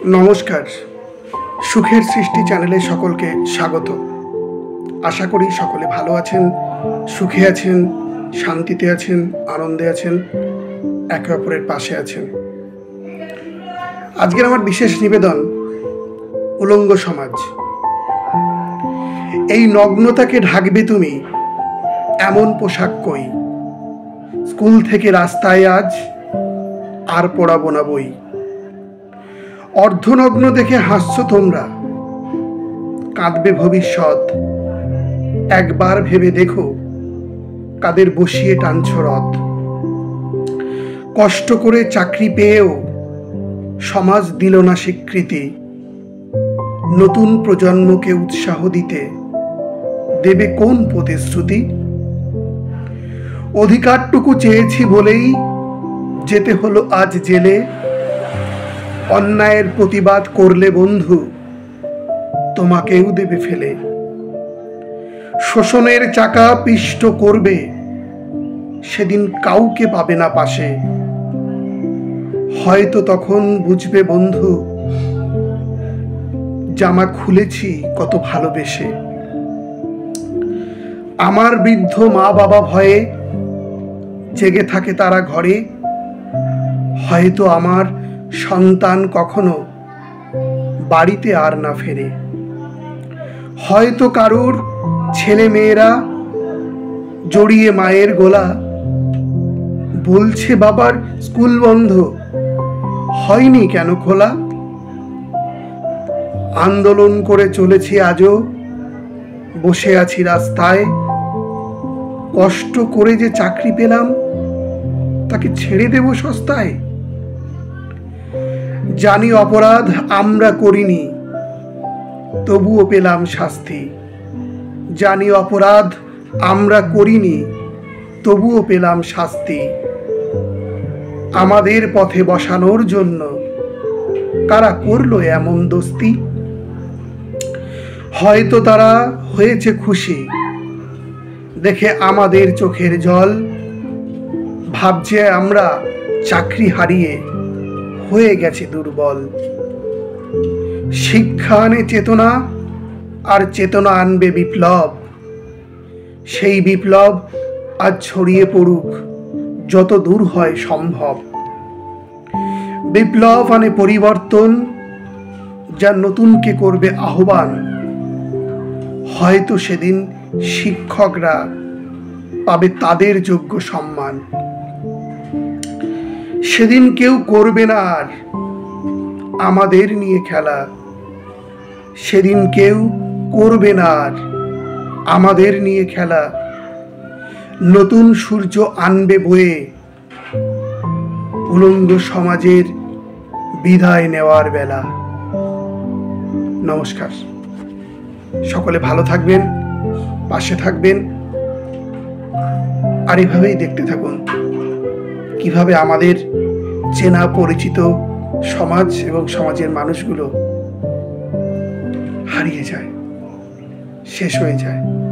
নমস্কার। সুখের সৃষ্টি চ্যানেলে সকলকে স্বাগত। আশা করি সকলে ভালো আছেন, সুখে আছেন, শান্তিতে আছেন, আনন্দে আছেন, একে অপরের পাশে আছেন। আজকের আমার বিশেষ নিবেদন উলঙ্গ সমাজ। এই নগ্নতাকে ঢাকবে তুমি, এমন পোশাক কই। স্কুল থেকে রাস্তায় আজ আর পড়াবো না বই। অর্ধনগ্ন দেখে হাসছো তোমরা, কাঁদবে ভবিষ্যৎ। একবার ভেবে দেখো কাদের বসিয়ে টানছ রথ। কষ্ট করে চাকরি পেয়েও সমাজ দিল না স্বীকৃতি। নতুন প্রজন্মকে উৎসাহ দিতে দেবে কোন প্রতিশ্রুতি? অধিকারটুকু চেয়েছি বলেই যেতে হলো আজ জেলে। অন্যায়ের প্রতিবাদ করলে বন্ধু তোমাকেও দেবে ফেলে। শোষণের চাকা পিষ্ট করবে, সেদিন কাউকে পাবে না পাশে। হয়তো তখন বুঝবে বন্ধু, জামা খুলেছি কত ভালোবেসে। আমার বৃদ্ধ মা বাবা ভয়ে জেগে থাকে তারা ঘরে। হয়তো আমার সন্তান কখনো বাড়িতে আর না ফেরে। হয়তো কারুর ছেলে মেয়েরা জড়িয়ে মায়ের গোলা, বলছে বাবার স্কুল বন্ধ, হয়নি কেন খোলা। আন্দোলন করে চলেছি আজও, বসে আছি রাস্তায়। কষ্ট করে যে চাকরি পেলাম, তাকে ছেড়ে দেব সস্তায়? জানি অপরাধ আমরা করিনি, তবুও পেলাম শাস্তি। জানি অপরাধ আমরা করিনি, তবুও পেলাম শাস্তি। আমাদের পথে বসানোর জন্য কারা করলো এমন দোস্তি? হয়তো তারা হয়েছে খুশি দেখে আমাদের চোখের জল। ভাবছে আমরা চাকরি হারিয়ে হয়ে গেছে দুর্বল। শিক্ষা আনে চেতনা, আর চেতনা আনবে বিপ্লব। সেই বিপ্লব আজ ছড়িয়ে পড়ুক যত দূর হয় সম্ভব। বিপ্লব আনে পরিবর্তন, যা নতুনকে করবে আহ্বান। হয়তো সেদিন শিক্ষকরা পাবে তাদের যোগ্য সম্মান। সেদিন কেউ করবে না আর আমাদের নিয়ে খেলা। সেদিন কেউ করবে না আর আমাদের নিয়ে খেলা। নতুন সূর্য আনবে বয়ে উলঙ্গ সমাজের বিদায় নেওয়ার বেলা। নমস্কার। সকলে ভালো থাকবেন, পাশে থাকবেন, আর এভাবেই দেখতে থাকুন কিভাবে আমাদের চেনা পরিচিত সমাজ এবং সমাজের মানুষগুলো হারিয়ে যায়, শেষ হয়ে যায়।